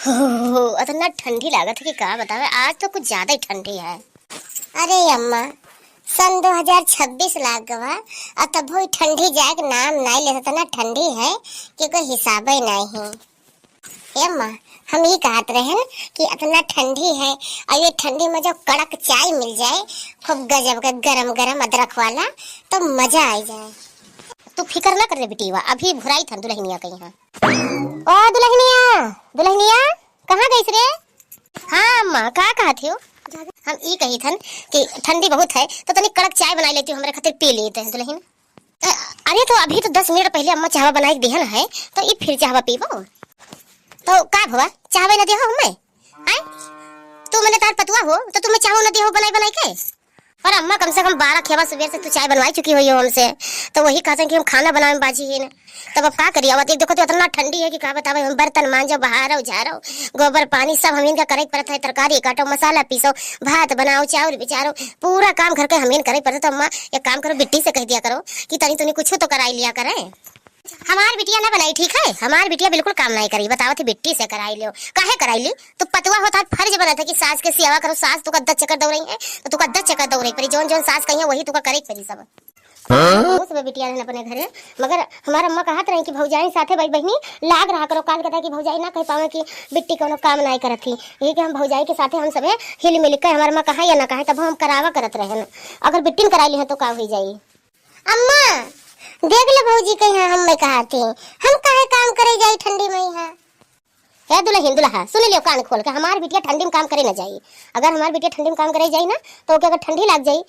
इतना ठंडी लागत है कि क्या बतावे। आज तो कुछ ज्यादा ही ठंडी है। अरे अम्मा, सन 2026 लाग गवा और तब भी ठंडी जाए के नाम नहीं लेता। इतना ठंडी है कि कोई हिसाब ही नहीं। ए अम्मा, हम ये कहत रहे हैं कि इतना ठंडी है और ये ठंडी में जो कड़क चाय मिल जाए खूब गजब का गरम गरम अदरक वाला तो मजा आ जाए। तू फिक्र ना कर रे बेटीवा, अभी भुराई था दुल्हनिया कहीं। ओ दुल्हनिया, दुल्हनिया कहाँ गई रे? हाँ अम्मा, का कहत हो? हम ई कही थन कि ठंडी बहुत है तो तनी कड़क चाय बना लेती हूँ, हमारे खातिर पी लेते हैं दुल्हन। अरे तो अभी तो 10 मिनट पहले अम्मा चाहवा बनाई दिहन है तो ई फिर चाहवा पीबो तो का भवा? चाहवा न दिहो हमें? आय तू मैंने तार पतुआ हो तो तुम्हें चाहो न दिहो बनाई बनाई के? और अम्मा कम से कम 12 खेवा सुबह से तू चाय बनवाई चुकी हुई हो हमसे, तो वही कहते कि हम खाना बनाने में बाजी है ना। तब अब का करिए? अब देखो तो इतना ठंडी है कि का बतावे। हम बर्तन मांजो, बहारो, झाड़ो, गोबर पानी सब हम इनका करे पड़ता है। तरकारी काटो, मसाला पीसो, भात बनाओ, चावल बिचारो, पूरा काम घर के हम इन करे पड़ता। तो अम्मा एक काम करो, बिट्टी से कह दिया करो कि तनी तनी कुछ तो कराई लिया करे। हमार बिटिया ना बनाई, ठीक है? हमार बिटिया बिल्कुल काम नहीं करी। बताओ थी बिट्टी से कराई लियो। काहे कराई ली? तो पतवा होता फर्ज बना था कि सास के सेवा करो। सास तो कद्दा चक्कर दौड़ रही है तो तू कद्दा चक्कर दौड़ रही परी। जोन जोन सास कही है वही तू करे परी सब। सब बिटिया ने अपने घरे, मगर हमारा अम्मा कहत रही कि भौजाई साथे भाई बहनी लाग रहा करो। काल कहता कि भौजाई ना कह पावे कि बिट्टी कोनो काम नहीं करत थी। यही कि हम भौजाई के साथे हम सबे हिल मिल के हमारा अम्मा कहा या ना कहे तब हम करावा करत रहे न। अगर बिट्टी कराई ली है तो का हो जाई? अम्मा देख ले भौजी कहीं हम मैं कहते हम काहे काम करे जाई ठंडी में यहाँ? है दुल्हन दुल्हा सुन लियो कान खोल के, हमार बिटिया ठंडी में काम करे ना जाई। अगर हमार बिटिया ठंडी में काम करे जाई ना तो अगर ठंडी लग जाई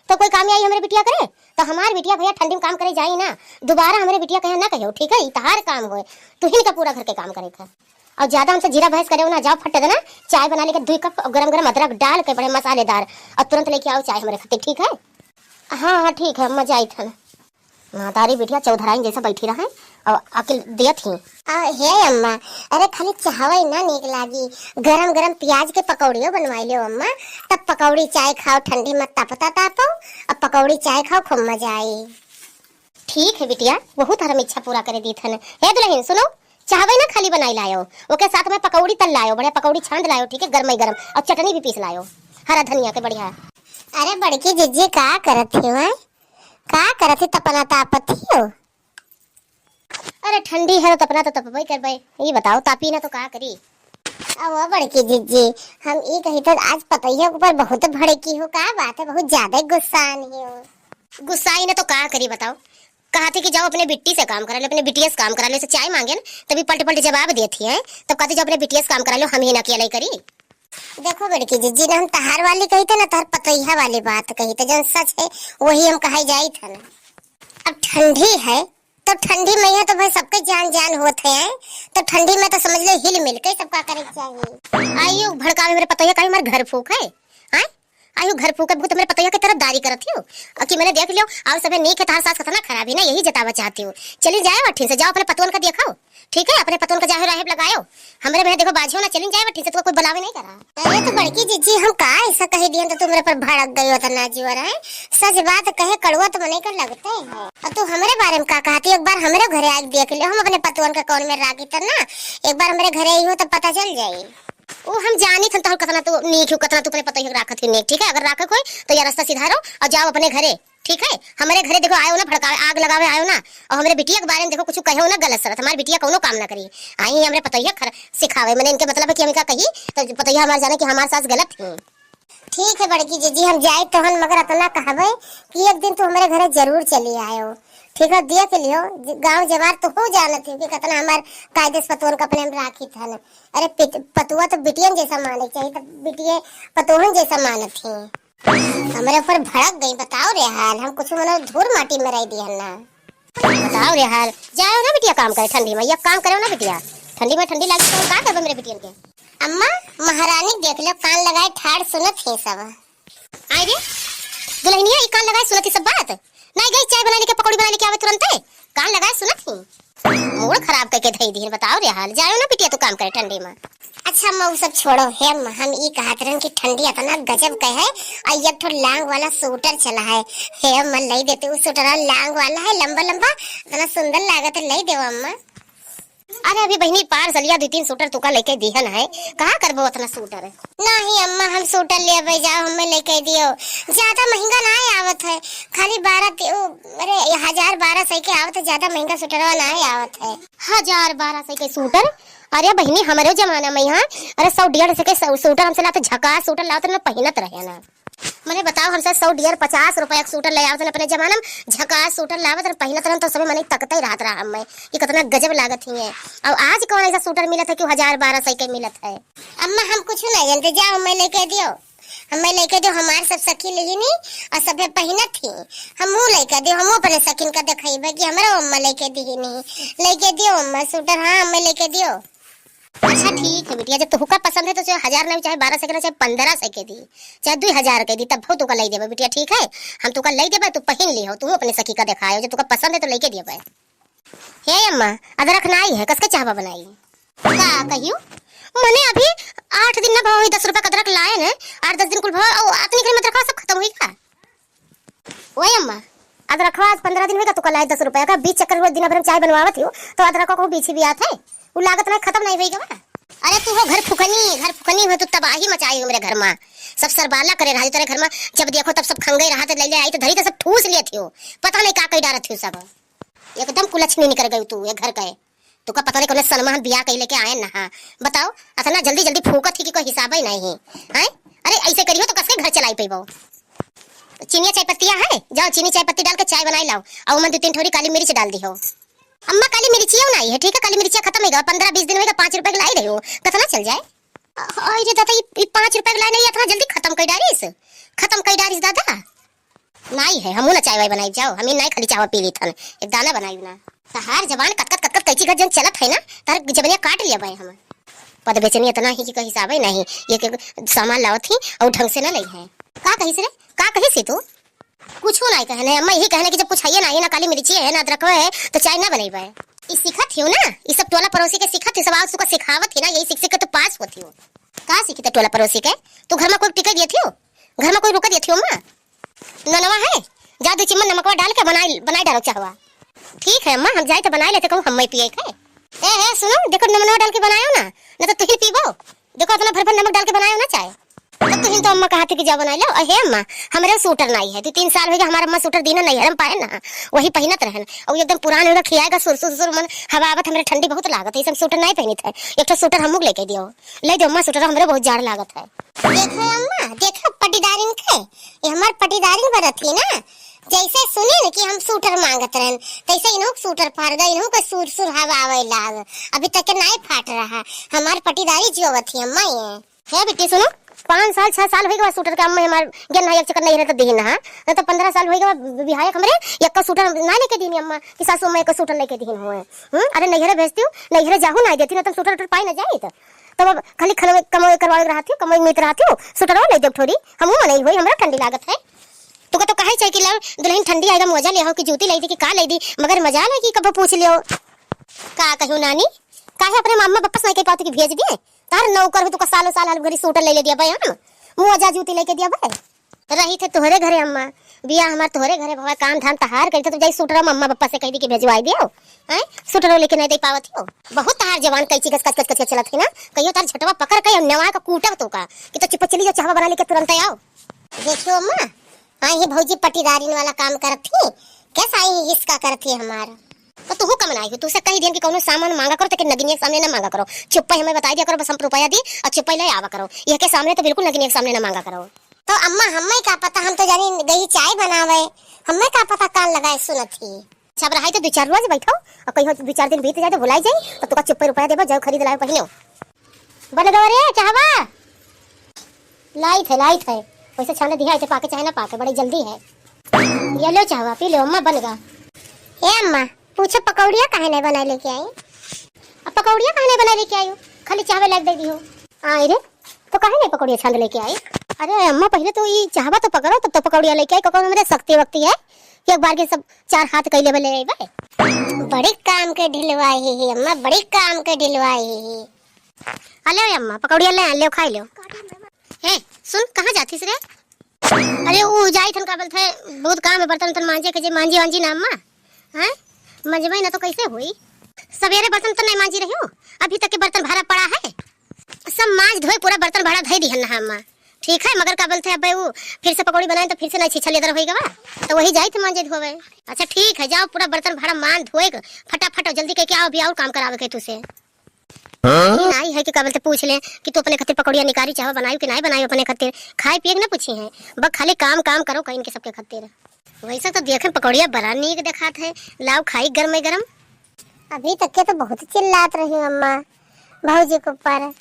तो कोई काम आई हमारे बिटिया करे? तो हमार बिटिया भैया ठंडी में काम करे जाई ना, दोबारा हमारे बिटिया कहे ना कहो, ठीक है? इतहार काम होए तू ही का पूरा घर के काम करे था। और ज्यादा हमसे जीरा बहस करे ना, जाओ फट देना चाय बना लेके 2 कप गरम गरम अदरक डाल के बड़े मसालेदार और तुरंत लेके आओ चाय हमारे खातिर, ठीक है? हाँ हाँ ठीक है, मजा आई था। तारी बिटिया चौधराइन जैसा बैठी रहे और अकेल दिया थी। हे अम्मा, अरे खाली चाहवा ना नीक लागी, गरम गरम प्याज के पकौड़ियों बनवाई लो अम्मा। तब पकौड़ी चाय खाओ, ठंडी में तपता तापो अब पकौड़ी चाय खाओ, खूब मजा आई। ठीक है बिटिया, बहुत हरम इच्छा पूरा करे दी थन। हे दुल्हन सुनो, चाहवा ना खाली बनाई लायो, ओके साथ में पकौड़ी तल लायो, बढ़िया पकौड़ी छांद लायो, ठीक है? गरम गरम और चटनी भी पीस लायो, हरा धनिया के बढ़िया। अरे बड़की जिज्जी का करत थी वह? का करत थी? तपना तापत थी हो? अरे ठंडी है तो तपना तो तपबई करबई। ये बताओ तापी ना तो का करी? अब बड़की जिज्जी हम ये कही तो आज पतैया ऊपर बहुत भड़की हो, का बात है? बहुत ज्यादा गुस्सा नहीं हो? गुस्सा ही ना तो का करी बताओ? कहा थी कि जाओ अपने बिट्टी से काम करा लो, अपने बिटिया से काम करा लो। चाय मांगे ना तभी पलट पलट जवाब देती है, तब कहती जाओ अपने बिटिया से काम करा लो, हम ही ना अकेले करी। देखो बड़की जिज्जी ने हम तहार वाली कही थे ना, तहार पतैया वाली बात कही थे, जन सच है वही हम कहे जाई था ना। अब ठंडी है तो ठंडी में है तो भाई सबके जान जान होते हैं, तो ठंडी में तो समझ लो हिल मिल के सबका करे चाहिए। आइयो भड़कावे मेरे पतैया का हमारे घर फूक है? आयु घर फूका भूत मेरे पतैया की तरफ दारी करती हो कि मैंने देख लियो और सबे नहीं के तार सास खतना खराब है ना, यही जतावा चाहती हूँ। चली जाए वठी से, जाओ अपने पतवन का दिखाओ, ठीक है? अपने पतवन का जाहिर राहिब लगाओ, हमरे में देखो बाजी हो ना, चली जाए वठी से, तो कोई बुलावे नहीं करा। अरे तो बड़की जिज्जी हम का ऐसा कह दिए तो तुम मेरे पर भड़क गई हो? तो ना जीवर है, सच बात कहे कड़वा तो मने कर लगते है। और तू हमारे बारे में का कहती? एक बार हमारे घरे आ देख लियो, हम अपने पतवन का कौन में रागी तर ना, एक बार हमारे घरे आई हो तो पता चल जाए। ओ हम जानी थन तो कतना तो नीक हो, कतना तू अपने पतैया राखत ही नीक, ठीक है? अगर राखक होय तो यार रास्ता सीधा रहो और जाओ अपने घरे, ठीक है? हमारे घरे देखो आयो ना भड़कावे आग लगावे आयो ना, और हमारे बिटिया के बारे में देखो कुछ कहो ना गलत सरत, हमारी बिटिया कोनो काम ना करी आई हमरे पतैया सिखावे। मैंने इनके मतलब है कि हम क्या कही तो पतैया हमारे जाने कि हमारे साथ गलत है। ठीक है बड़की जीजी हम जाए तो हम, मगर इतना कहबे कि एक दिन तू हमारे घरे जरूर चली आयो, ठीक है? देख लियो गांव जवार तो हो जाना थी कि कितना हमार कायदे से पतोन का अपने हम राखी था ना। अरे पतुआ तो बिटियन जैसा माने चाहिए, तो बिटिये पतोहन जैसा मानत थी। हमारे ऊपर भड़क गई, बताओ रे हाल, हम कुछ मनो धूल माटी में रह दिया ना। बताओ रे हाल, जाओ ना बिटिया काम करे ठंडी में, या काम करो ना बिटिया, ठंडी में ठंडी लगी तो का करबे मेरे बिटियन के? अम्मा महारानी देख लो कान लगाए ठाड़ सुनत है सब। आई रे दुल्हनिया ई कान लगाए सुनत सब बात नहीं गई, चाय बनाने के पकौड़ी बनाने के आवे तुरंत है, कान लगाए सुनत ही मूड खराब करके धई दी। बताओ रे हाल, जाओ ना बिटिया तो काम करे ठंडी में। अच्छा अम्मा वो सब छोड़ो, है हम ये कहत रहन कि ठंडी इतना गजब का है और एक ठो लांग वाला सूटर चला है अम्मा लई देते। उस सूटर लांग वाला है लंबा लंबा, इतना सुंदर लागत है, लई देव अम्मा। अरे अभी बहनी पार सलिया 2-3 सूटर तुका लेके दिहन है, कहाँ करबो उतना सूटर है? नहीं अम्मा हम सूटर ले आवे जाओ, हमें लेके दियो, ज्यादा महंगा ना आवत है, खाली 1000-1200 के आवत है, ज्यादा महंगा सूटरवा ना आवत है। 1000-1200 के सूटर? अरे बहनी हमारे जमाना में यहाँ अरे 100-150 के सूटर हमसे लाते, झकास सूटर लाते ना पहनत रहे ना। मैंने बताओ हमसे 100-150 रुपए एक सूटर ले आवत अपने जमाना में, झकास सूटर लावत पहनत रहन तो सब मैंने तकते ही रहत रहा हम कि कितना गजब लागत ही है। और आज कौन ऐसा सूटर मिलत है कि 1000-1200 के मिलत है? अम्मा हम कुछ नहीं जानते, जाओ हमें लेके दियो, हमें लेके दियो, हमारे सब सखी लेनी और सबे पहनत थी, हमहू लेके दियो, हमहू अपने सखीन का दिखाइबे कि हमारा अम्मा लेके दी नहीं, लेके दियो अम्मा सूटर, हाँ हमें लेके दियो। अच्छा ठीक है बिटिया, जब तुका पसंद है तो चाहे 1000 नहीं, चाहे 1200 के, चाहे 1500 के दी, चाहे 2000 के दी, तब तुका ले देबे बिटिया, ठीक है? हम तुका ले देबे, तू पहन ली हो, तू अपने सखी का दिखायो, जब तुका पसंद है तो लेके देबे। हे अम्मा अदरक नहीं है, कसके चाहवा बनाई का कहियो? मने अभी 8 दिन ना भाव 10 रुपए का अदरक लाए ने, 8-10 दिन कुल भाव और आतनी के मत रखा, सब खत्म हुई का? ओए अम्मा अदरक आज 15 दिन होगा, तुका लाए 10 रुपए का, 20 चक्कर रोज दिन भर चाय बनवावत हो तो अदरक को बीच भी आत है, वो लागत ना खत्म नहीं होईगा। अरे तू हो घर फुकनी हो, तू तबाही मचाई हो मेरे घर में, सब सरबाला करे रहा तेरे घर में, जब देखो तब सब खंगे रहा ले ले आई तो धरी तो सब ठूस लिए थे, पता नहीं का कई डारत थी सब, एकदम कुलछनी निकल गई तू ये घर का। तू का पता नहीं कौन सलमान बियाह कई लेके आए ना, हाँ बताओ अतना जल्दी जल्दी फूकत थी कि कोई हिसाब ही नहीं है। अरे ऐसे करियो तो कसके घर चलाई पेबो? चीनी चाय पत्तियां है, जाओ चीनी चाय पत्ती डाल के चाय बनाई लाओ, और मैं 2-3 थोड़ी काली मिर्च डाल दी हो। अम्मा काली मिर्चियां नहीं है, ठीक है? काली मिर्चियां खत्म होगा, 15-20 दिन होगा, 5 रुपए की लाई रही हो, कितना चल जाए? अरे दादा ये 5 रुपए की लाई नहीं, इतना जल्दी खत्म कर डारिस, खत्म कर डारिस दादा? नहीं है, हमू ना चाय वाय बनाई, जाओ हमें नहीं खाली चाय पी ली थन, एक दाना बनाई ना। तहार जबान कत कैची गजन चलत है ना, तार जबनिया काट लिया भाई हम, पद बेचनी इतना ही कि कोई हिसाब ही नहीं, ये सामान लावत थी और ढंग से ना लई है। का कहिस रे, का कहिस तू? कुछ नहीं कहने अम्मा, यही कहने कि जब कुछ है ना, ये ना काली मिर्ची है ना अदरक है तो चाय ना बनेबे। ई सिखत हो ना, ई सब टोला पड़ोसी के सिखत है, सब आज सुका सिखावत है ना, यही सीख के तो पास होती हो। का सीखी ते टोला पड़ोसी के? तू घर में कोई टिकट दिए थियो, घर में कोई रुका दिए थियो अम्मा? ननवा है, जा 2 चिम्मन नमकवा डाल के बनाई डालो चाहवा। ठीक है अम्मा, हम जाए तो बनाई लेते, कहूं हम पिए के। ए सुनो, देखो नमक डाल के बनायो ना तो तुही पीबो, देखो इतना भर भर नमक डाल के बनायो ना चाय, तब तुहिन तो अम्मा कहती कि जा बना लो। अहे अम्मा हमरे सूटर नहीं है, 2-3 साल हो गए हमारा अम्मा सूटर दीना नहीं हरम पाए ना, वही पहनत रहन, और एकदम पुरान होगा, खियाएगा सुर मन हवा आवत, हमरे ठंडी बहुत लागत है, सब सूटर नहीं पहनित है, एक तो सूटर हमू लेके दियो, ले दो अम्मा सूटर, हमरे बहुत जाड़ लागत है। देखो अम्मा, देखो पटीदारिन के, ये हमार पटीदारिन बरत थी ना, जैसे सुने न कि हम सूटर मांगत रहन, तैसे इन्हों सूटर फाड़ गई, इन्हों का सुर हवा आवे लाग, अभी तक नहीं फाट रहा, हमार पटीदारी जोवत थी अम्मा। ये है बेटी सुनो, 5 साल 6 साल हो गए सूटर के अम्मा हमार ज्ञान एक चक्कर नहीं रहता दीन, हां न तो 15 साल हो गए विहायक हमरे एक का सूटर ना लेके दीनी अम्मा कि सासू में एक सूटर लेके दीन हुए। अरे नैहरे भेजती हूं, नैहरे जाहू ना देती ना, तुम सूटर पाई ना जाए तो तब खाली खनवे कमाई करवा रहती हो, कमाई मित रहती हो, सूटर ले दे थोड़ी, हमहू नहीं होई, हमरा ठंडी लागत है। तो का तो कहे चाहिए कि ला दुल्हन ठंडी आएगा मजा ले हो कि जूती ले दी कि का ले दी, मगर मजा ले कि कब पूछ लियो का कहूं नानी, काहे अपने मम्मा वापस नहीं कह पाती कि भेज दिए, तार नौकर हो तो का सालों साल घरी सूटर ले दिया भाई, हम मुआजा जूती लेके दिया भाई, रही थे तोहरे घरे अम्मा, बिया हमार तोहरे घरे भवा, काम धाम तहार करते तो जाई सूटर मम्मा पापा से कह दी कि भेजवाई दियो, हैं सूटर लेके नहीं दे पावत हो, बहुत तहार जवान कैची कस कस कस चलत है ना, कहियो तार झटवा पकड़ के नवा का कूटब तो का कि तो चुप चली जा चाहवा बना लेके तुरंत आओ। देखियो अम्मा हां ये भौजी पटीदारिन वाला काम करत थी, कैसा आई इसका करती हमारा, तो तू कम नहीं हो, तू से कही दिन कि कोनो सामान मांगा करो तो कि नगिनी के सामने ना मांगा करो, चुप हमें बता दिया करो, बस हम रुपया दी और चुप ले आवा करो, ये के सामने तो बिल्कुल नगिनी के सामने ना मांगा करो। तो अम्मा हमें का पता, हम तो जानी गई चाय बनावे, हमें का पता कान लगाए सुनत थी। सब रहा तो 2-4 रोज बैठो और कहीं 2-4 दिन बीत जाए तो भुलाई जाए, तो तुका चुप रुपया देबो, जाओ खरीद लाओ पहिनो बन गो रे चाहवा लाइट है वैसे छाने दिया ऐसे पाके चाहे ना पाके, बड़ी जल्दी है, ये लो चाहवा पी लो अम्मा बन गा। ए अम्मा पूछो पकौड़िया काहे नहीं बना लेके आई? अब पकौड़िया काहे नहीं बना लेके आई हो, खाली चावल लग दे दी हो, आई रे तो काहे नहीं पकौड़िया छान लेके आई? अरे अम्मा पहले तो ये चाहवा तो पकड़ो तब तो पकौड़िया लेके आई, कौन मेरे शक्ति वक्ति है एक बार के सब 4 हाथ कई लेवल ले आई भाई, बड़ी काम के ढिलवाई है अम्मा, बड़ी काम के ढिलवाई है। अले अम्मा पकौड़िया ले खाई लो। हे सुन कहां जातीस रे? अरे वो जाई थन का बोलथे बहुत काम है, बर्तन तन मांजे के जे मांजी वांजी ना अम्मा, हैं मंजबई ना तो कैसे हुई, सवेरे बर्तन तो नहीं मांजी रही हूँ, अभी तक के बर्तन भरा पड़ा है। सब मांज धोए पूरा बर्तन भरा धई दिहन ना अम्मा। ठीक है, मगर का बोलते अब वो फिर से पकौड़ी बनाए तो फिर से नहीं छिछल इधर होई गवा, तो वही जाई थे मांजे धोवे। अच्छा ठीक है, जाओ पूरा बर्तन भरा मान धोए फटाफट जल्दी करके आओ, अभी और काम करावे के तुसे। नहीं है कि का बोलते पूछ ले कि तू अपने खातिर पकौड़िया निकारी चाहो बनाई कि नहीं बनाई अपने खातिर, खाए पिए ना पूछी है, बस खाली काम काम करो कहीं के सबके खातिर। वैसा तो देखे पकौड़िया बड़ा नीक दिखात है, लाओ खाई गरम गरम। अभी तक के तो बहुत चिल्लात रही अम्मा भौजी के ऊपर,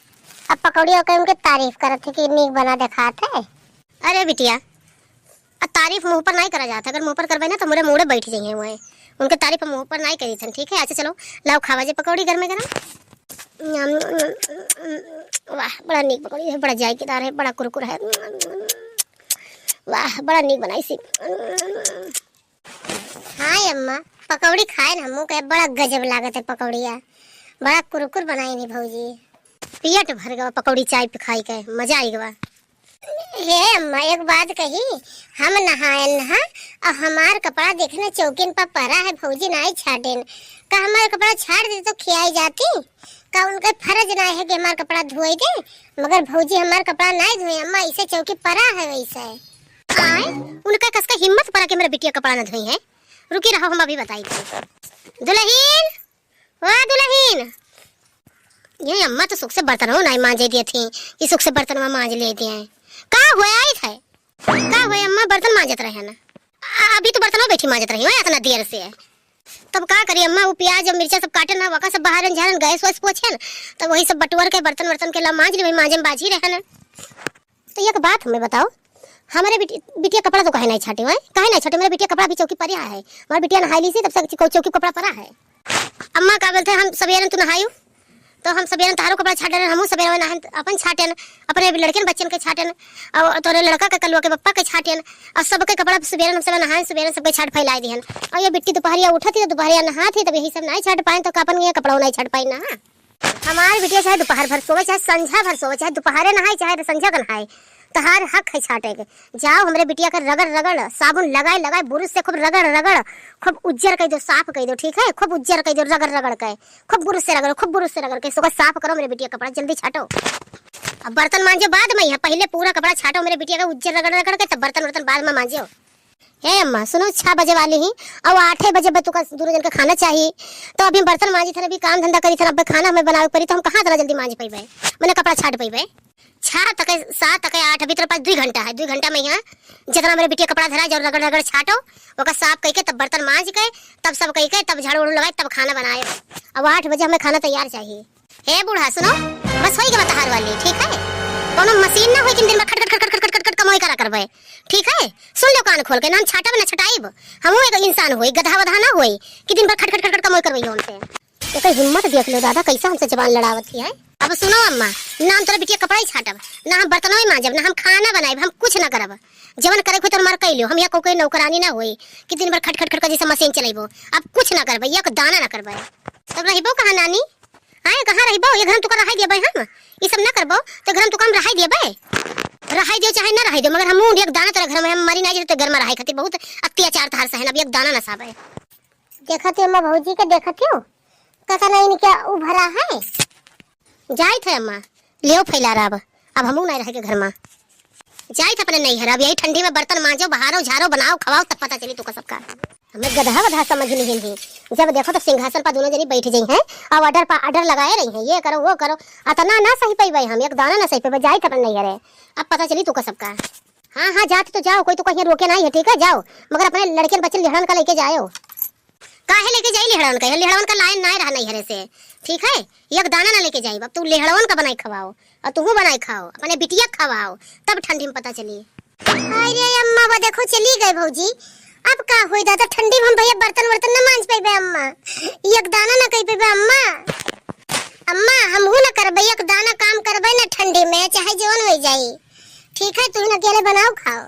अब पकौड़िया के उनके तारीफ करत थे कि नीक बना दिखात है। अरे बिटिया, तारीफ मुंह पर नहीं करा जाता, अगर मुंह पर करवाए ना तो मेरे मुंह बैठ जाइए हुए, उनके तारीफ मुंह पर नहीं करी थन। ठीक है, अच्छा चलो लाओ खावा जे पकौड़ी गरम गरम। वाह बड़ा नीक पकौड़ी है, बड़ा जायकेदार है, बड़ा कुरकुर है, वाह बड़ा नीक बनाई सी। हाँ अम्मा पकौड़ी खाए ना हमू कहे बड़ा गजब लागत है पकौड़िया, बड़ा कुरकुर बनाई नहीं भौजी, पेट भर गवा पकौड़ी चाय पे खाई के मजा आई गवा। हे अम्मा एक बात कही, हम नहाए नहा और हमार कपड़ा देखने चौकिन पर पड़ा है भौजी नहीं छाटेन, का हमारा कपड़ा छाट दे तो खियाई जाती, का उनका फर्ज नहीं है कि हमारा कपड़ा धोई दे, मगर भौजी हमारा कपड़ा नहीं धोए अम्मा, इसे चौकी पड़ा है वैसे। आए उनका कसका हिम्मत पड़ा कि मेरा बिटिया कपड़ा न धोई है, रुकी रहो हम अभी बताई। दुल्हीन वाह दुल्हीन, ये अम्मा तो सुख से बर्तन हो नहीं मांजे दिए थी, ये सुख से बर्तन मांज लेते हैं, का हुआ आई थे का हुआ अम्मा बर्तन मांजत रहे ना, अभी तो बर्तनों बैठी मांजत रही हो इतना देर से, तब का करी अम्मा वो प्याज और मिर्चा सब काटे ना वका सब बाहर झारन गैस वैस पोछे तब वही सब बटुअर के बर्तन वर्तन के ला मांज ले, मांजे में बाजी रहे ना। तो एक बात हमें बताओ, हमारे बिटिया कपड़ा तो कहे नहीं छाटे हुए, कहे नहीं छाटे, मेरे बिटिया कपड़ा भी चौकी पर है, हमारी बिटिया नहाई ली सी तब से चौकी कपड़ा पड़ा है। अम्मा का बोलते हम सवेरे तू नहायू तो हम सवेरे तारो कपड़ा छाटन, हमहू सवेरे नहान अपन छाटन, अपने लड़के बच्चन के छाटन और तोरे लड़का के कलुआ के पप्पा के छाटन, और सबके कपड़ा सवेरे हम सब नहान सवेरे सबके छाट फैलाई दिहन, और ये बिट्टी दोपहरिया उठती तो दोपहरिया नहाती तब यही सब नहीं छाट पाए, तो अपन ये कपड़ा नहीं छाट पाई ना। हमारी बिटिया चाहे दोपहर भर सोवे चाहे संझा भर सोवे, चाहे दोपहरे नहाए चाहे संझा का नहाए, तहार हक है छाटे के। जाओ हमरे बिटिया का रगड़ रगड़ साबुन लगाए लगाए बुरुश से खूब रगड़ रगड़ खूब उज्जर कर दो, साफ कर दो, ठीक है, खूब उज्जर कर दो, रगड़ रगड़ के खूब बुरुश से रगड़ो, खूब बुरुश से रगड़ के सुबह साफ करो मेरे बिटिया कपड़ा जल्दी छाटो। अब बर्तन मांजो बाद में, यहाँ पहले पूरा कपड़ा छाटो मेरे बिटिया का उज्जर रगड़ रगड़ के, तब बर्तन वर्तन बाद में मांजो। हे अम्मा सुनो 6 बजे वाली ही और 8 बजे बच्चों का दूर जन का खाना चाहिए, तो अभी बर्तन मांजी थे, अभी काम धंधा करी थे, अब खाना हमें बनावे पड़ी, तो हम कहाँ तरह जल्दी मांज पाइबे, मैंने कपड़ा छाट पाइबे। 6 तक 7 तक 8 अभी तेरे पास 2 घंटा है, 2 घंटा में यहाँ जितना मेरे बिटिया कपड़ा धरा जाओ रगड़ रगड़ छाटो, वो साफ करके तब बर्तन मांज के तब सब करके तब झाड़ू उड़ू लगाए तब खाना बनाए, अब 8 बजे हमें खाना तैयार चाहिए। हे बूढ़ा सुनो बस होई गवा तहार वाली, ठीक है, कोनो मशीन ना होई कि दिन में खट खट खट खट खट खट कमाई करा करबे, ठीक है, सुन लो कान खोल के, ना छाटब ना छटाइब, हमहू एक इंसान होई गधा वधा ना होई कि दिन भर खट खट खट खट कमाई करबई हमसे। एकर हिम्मत देख लो दादा कैसा हमसे जबान लड़ावत है। अब सुनो अम्मा, ना हम तोरा बिटिया कपड़ा ही छाटब, ना हम बर्तनों ही मांजब, ना हम खाना बनाएब, हम कुछ ना करब, जवन करे को तोर मार कइलो, हम या कोई नौकरानी ना होई कि दिन भर खट खट खट जैसे मशीन चलाइबो, अब कुछ ना करबे, एक दाना ना करबे, तब रहिबो कहां नानी, हां कहां रहिबो, ये घर तू का रहाई देबे, हम ई सब ना करबो तो घर तू कम रहाई देबे, रहाई दियो चाहे ना रहाई दियो, मगर हम एक दाना तोरा घर में हम मरी ना जे तो घर में रहाई खातिर बहुत अत्याचार तहार सहन, अब एक दाना ना साबे। देखत हो अम्मा भौजी के, देखत हो कसा नहीं क्या उभरा है, जाई थे अम्मा ले फैला रहा, अब हमू नहीं रहे के घर में, जाई थे अपने नहीं हरा, अब यही ठंडी में बर्तन मांजो बहारो झाड़ो बनाओ खवाओ तब पता चली तो सबका, हमें गधा वधा समझ नहीं है, जब देखो तो सिंहासन पर दोनों जनी बैठ गई हैं और ऑर्डर लगाए रही हैं, ये करो वो करो, अतना ना सही पाई हम, एक दाना ना सही पाई, जाई थे अपने नहीं हरे, अब पता चली तो सबका। हाँ हाँ जाते तो जाओ, कोई तो कहीं रोके नहीं है, ठीक है जाओ, मगर अपने लड़के बच्चे लिहड़न का लेके जाओ, काहे लेके जाई लिहड़न का, लिहड़न का लाइन ना रहा नहीं हरे से, ठीक है, एक दाना ना लेके जाई, अब तू लिहड़वन का बनाई खवाओ और तू बनाई खाओ, अपने बिटिया खवाओ तब ठंडी में पता चली। अरे अम्मा वो देखो चली गए भौजी, अब का होई दादा ठंडी में हम भैया बर्तन वर्तन ना मांज पाइबे अम्मा, एक दाना ना कई पाइबे अम्मा, अम्मा हमहू ना करबे एक दाना काम करबे ना ठंडी में चाहे जवन हो जाई, ठीक है, तू ना अकेले बनाओ खाओ।